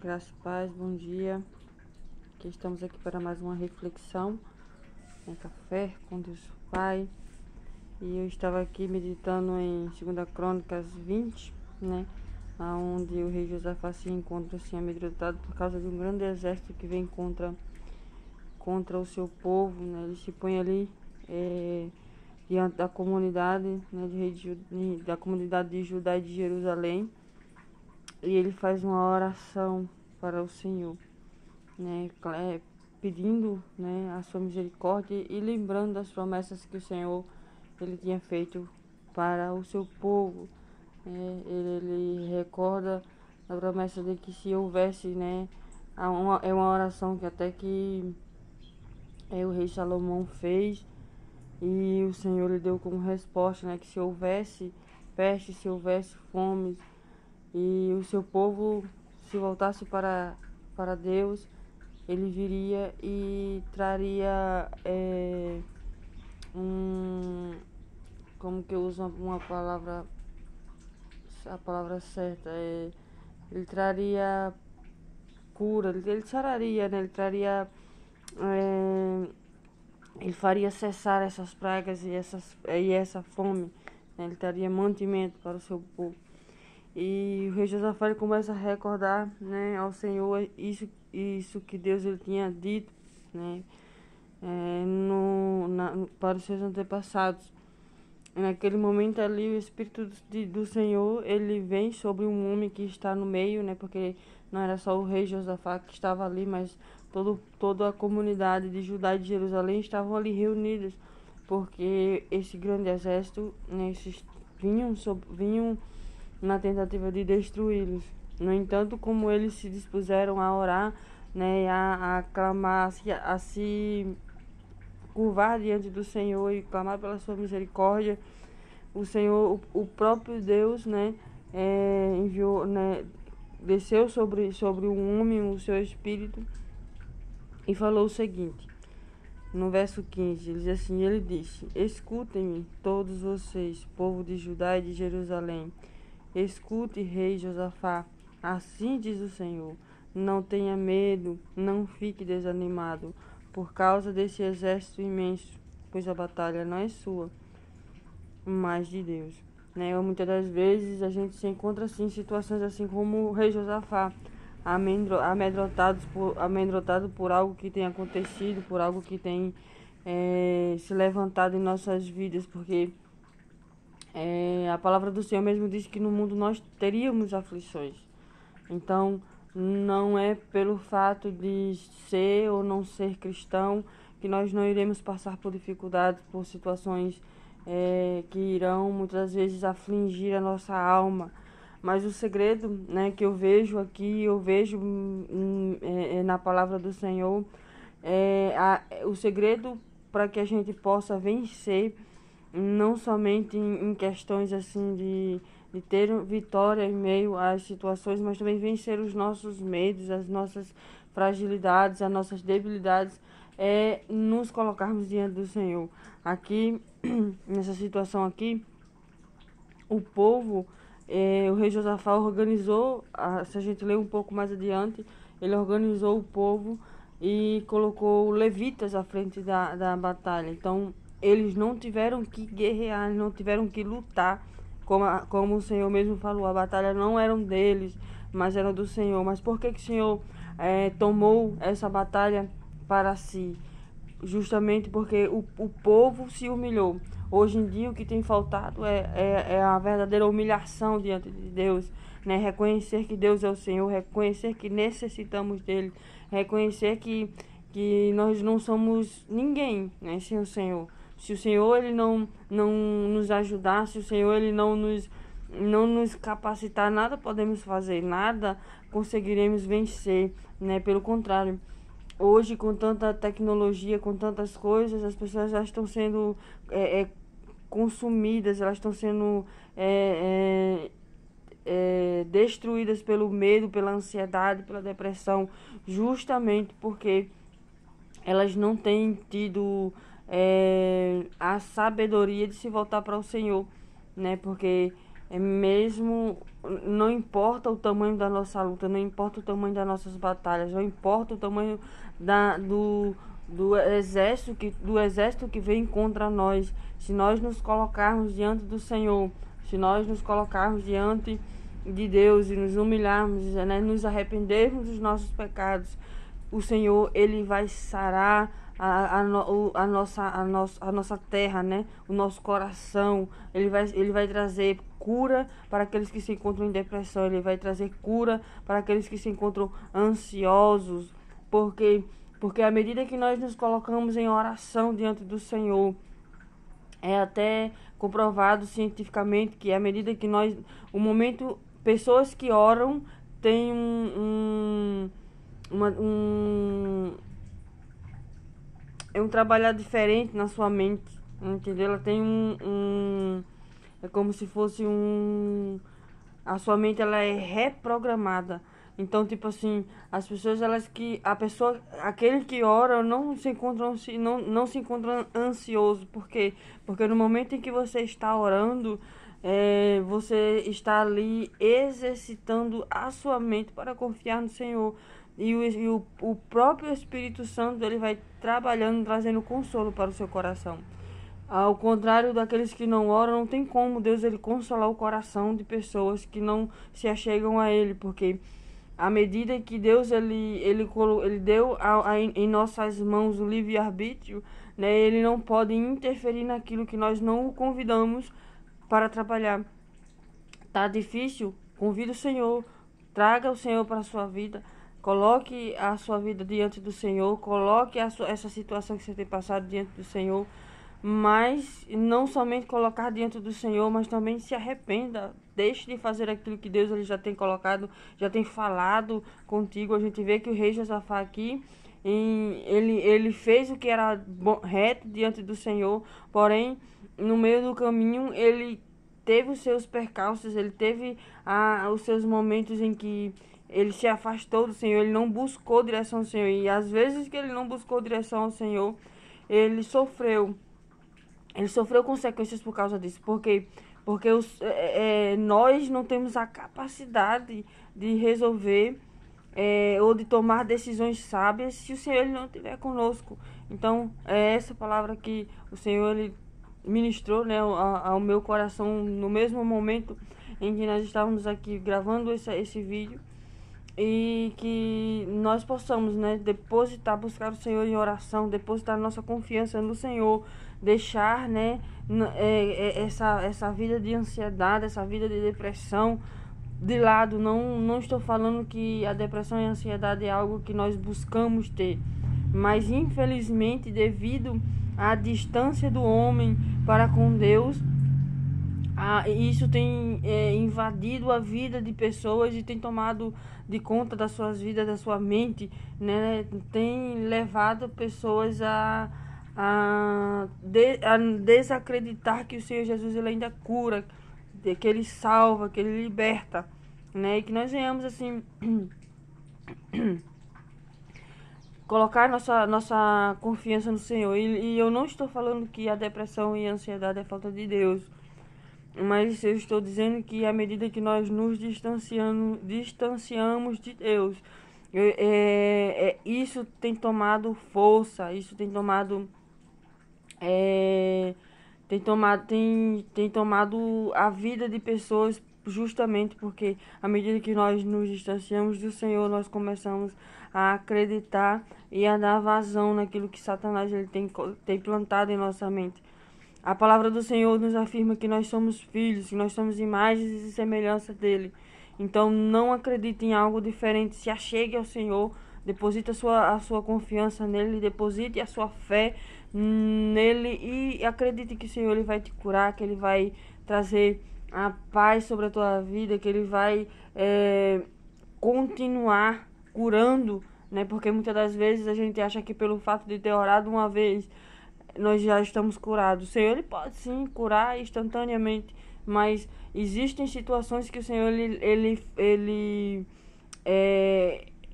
Graça e paz, bom dia. Aqui estamos aqui para mais uma reflexão, café com Deus Pai. E eu estava aqui meditando em 2 Crônicas 20, onde o rei Josafá se encontra assim amedrontado por causa de um grande exército que vem contra o seu povo, Ele se põe ali diante da comunidade, da comunidade de Judá e de Jerusalém, e ele faz uma oração para o Senhor, pedindo, a sua misericórdia e lembrando das promessas que o Senhor ele tinha feito para o seu povo. Ele recorda a promessa de que se houvesse, é uma oração que até que o rei Salomão fez, e o Senhor lhe deu como resposta, que se houvesse peste, se houvesse fome, e o seu povo se voltasse para Deus, ele viria e traria como que eu uso uma palavra, a palavra certa, ele traria cura, ele sararia, ele traria, ele faria cessar essas pragas e essa fome, ele traria mantimento para o seu povo. E o rei Josafá começa a recordar, ao Senhor isso que Deus ele tinha dito, para os seus antepassados. E naquele momento ali, o Espírito do Senhor ele vem sobre um homem que está no meio, porque não era só o rei Josafá que estava ali, mas toda a comunidade de Judá e de Jerusalém estavam ali reunidos, porque esse grande exército, esses vinham na tentativa de destruí-los. No entanto, como eles se dispuseram a orar, a clamar, a se curvar diante do Senhor e clamar pela sua misericórdia, o Senhor, o próprio Deus, enviou, desceu sobre um homem o seu espírito e falou o seguinte, no verso 15, ele diz assim, ele disse: escutem-me todos vocês, povo de Judá e de Jerusalém. Escute, rei Josafá, assim diz o Senhor, não tenha medo, não fique desanimado, por causa desse exército imenso, pois a batalha não é sua, mas de Deus. Muitas das vezes a gente se encontra assim, em situações assim como o rei Josafá, amedrontado por algo que tem acontecido, por algo que tem se levantado em nossas vidas, porque a palavra do Senhor mesmo diz que no mundo nós teríamos aflições. Então, não é pelo fato de ser ou não ser cristão que nós não iremos passar por dificuldades, por situações que irão muitas vezes afligir a nossa alma. Mas o segredo, que eu vejo aqui, na palavra do Senhor, o segredo para que a gente possa vencer, não somente em questões assim de ter vitória em meio às situações, mas também vencer os nossos medos, as nossas fragilidades, as nossas debilidades, nos colocarmos diante do Senhor. Aqui, nessa situação aqui, o povo, o rei Josafá organizou, se a gente ler um pouco mais adiante, ele organizou o povo e colocou levitas à frente da batalha. Então, eles não tiveram que guerrear, não tiveram que lutar, como o Senhor mesmo falou, a batalha não era deles, mas era do Senhor. Mas por que o Senhor tomou essa batalha para si? Justamente porque o povo se humilhou. Hoje em dia o que tem faltado é a verdadeira humilhação diante de Deus, reconhecer que Deus é o Senhor, reconhecer que necessitamos dele, reconhecer que nós não somos ninguém, sem o Senhor. Se o Senhor ele não nos ajudar, se o Senhor ele não nos capacitar, nada podemos fazer, nada conseguiremos vencer, Pelo contrário, hoje com tanta tecnologia, com tantas coisas, as pessoas já estão sendo consumidas, elas estão sendo destruídas pelo medo, pela ansiedade, pela depressão, justamente porque elas não têm tido a sabedoria de se voltar para o Senhor, Porque mesmo não importa o tamanho da nossa luta, não importa o tamanho das nossas batalhas, não importa o tamanho do exército que vem contra nós, se nós nos colocarmos diante do Senhor, se nós nos colocarmos diante de Deus e nos humilharmos, né, nos arrependermos dos nossos pecados, o Senhor, ele vai sarar a nossa terra, né? O nosso coração. Ele vai trazer cura para aqueles que se encontram em depressão. Ele vai trazer cura para aqueles que se encontram ansiosos. Porque à medida que nós nos colocamos em oração diante do Senhor, é até comprovado cientificamente que à medida que pessoas que oram têm é um trabalhar diferente na sua mente, entendeu? Ela tem é como se fosse a sua mente, ela é reprogramada. Então, tipo assim, as pessoas, aquele que ora não se encontra ansioso. Por quê? Porque no momento em que você está orando, você está ali exercitando a sua mente para confiar no Senhor. O próprio Espírito Santo, ele vai trabalhando, trazendo consolo para o seu coração. Ao contrário daqueles que não oram, não tem como Deus ele consolar o coração de pessoas que não se achegam a Ele, porque à medida que Deus ele deu em nossas mãos o livre-arbítrio, né, Ele não pode interferir naquilo que nós não o convidamos para trabalhar. Tá difícil? Convida o Senhor, traga o Senhor para a sua vida. Coloque a sua vida diante do Senhor, coloque essa situação que você tem passado diante do Senhor, mas não somente colocar diante do Senhor, mas também se arrependa, deixe de fazer aquilo que Deus ele já tem colocado, já tem falado contigo. A gente vê que o rei Josafá aqui, ele fez o que era reto diante do Senhor, porém, no meio do caminho, ele teve os seus percalços, ele teve os seus momentos em que ele se afastou do Senhor, ele não buscou direção ao Senhor. E às vezes que ele não buscou direção ao Senhor, ele sofreu consequências por causa disso. Porque nós não temos a capacidade de resolver ou de tomar decisões sábias se o Senhor ele não estiver conosco. Então, é essa palavra que o Senhor ele ministrou, né, ao meu coração no mesmo momento em que nós estávamos aqui gravando esse vídeo. E que nós possamos, né, buscar o Senhor em oração, depositar nossa confiança no Senhor, deixar, né, essa vida de ansiedade, essa vida de depressão de lado. Não estou falando que a depressão e a ansiedade é algo que nós buscamos ter, mas infelizmente, devido à distância do homem para com Deus, isso tem invadido a vida de pessoas e tem tomado de conta das suas vidas, da sua mente, né? Tem levado pessoas a desacreditar que o Senhor Jesus ele ainda cura, que Ele salva, que Ele liberta, né? E que nós venhamos assim colocar nossa confiança no Senhor. E eu não estou falando que a depressão e a ansiedade é falta de Deus, mas eu estou dizendo que à medida que nós nos distanciamos de Deus, isso tem tomado força, isso tem tomado tem tomado a vida de pessoas, justamente porque à medida que nós nos distanciamos do Senhor, nós começamos a acreditar e a dar vazão naquilo que Satanás ele tem plantado em nossa mente. A palavra do Senhor nos afirma que nós somos filhos, que nós somos imagens e semelhança dele. Então não acredite em algo diferente, se achegue ao Senhor, deposite a sua confiança nele, deposite a sua fé nele e acredite que o Senhor ele vai te curar, que ele vai trazer a paz sobre a tua vida, que ele vai continuar curando, né? Porque muitas das vezes a gente acha que pelo fato de ter orado uma vez nós já estamos curados. O Senhor ele pode sim curar instantaneamente, mas existem situações que o Senhor ele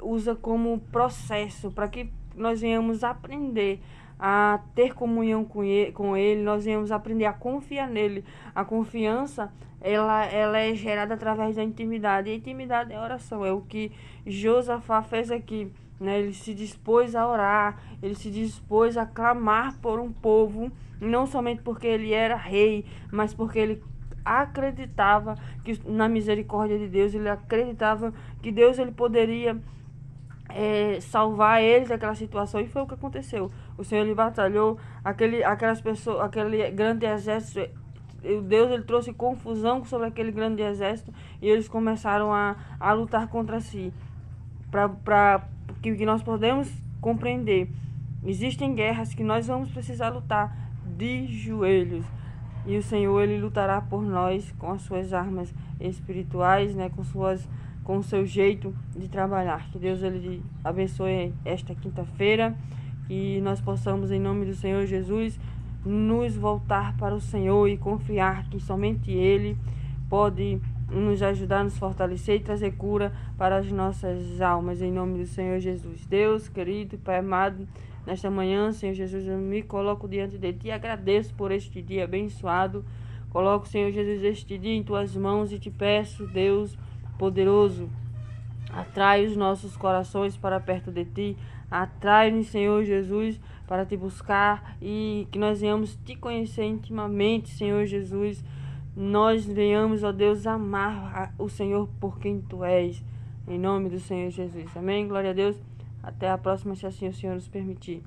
usa como processo para que nós venhamos aprender a ter comunhão com ele, nós venhamos aprender a confiar nele. A confiança, ela é gerada através da intimidade. E a intimidade é a oração, é o que Josafá fez aqui, né? Ele se dispôs a orar, ele se dispôs a clamar por um povo, não somente porque ele era rei, mas porque ele acreditava que na misericórdia de Deus, ele acreditava que Deus ele poderia salvar eles daquela situação, e foi o que aconteceu. O Senhor ele batalhou aquelas pessoas, aquele grande exército. Deus ele trouxe confusão sobre aquele grande exército e eles começaram a lutar contra si. Para que nós podemos compreender, existem guerras que nós vamos precisar lutar de joelhos, e o Senhor ele lutará por nós com as suas armas espirituais, né, com o seu jeito de trabalhar. Que Deus ele abençoe esta quinta-feira, que nós possamos, em nome do Senhor Jesus, nos voltar para o Senhor e confiar que somente Ele pode nos ajudar, nos fortalecer e trazer cura para as nossas almas, em nome do Senhor Jesus. Deus querido, Pai amado, nesta manhã, Senhor Jesus, eu me coloco diante de Ti e agradeço por este dia abençoado. Coloco, Senhor Jesus, este dia em Tuas mãos e Te peço, Deus poderoso, atrai os nossos corações para perto de Ti. Atrai-nos, Senhor Jesus, para Te buscar e que nós venhamos Te conhecer intimamente, Senhor Jesus. Nós venhamos, ó Deus, amar o Senhor por quem Tu és. Em nome do Senhor Jesus. Amém? Glória a Deus. Até a próxima, se assim o Senhor nos permitir.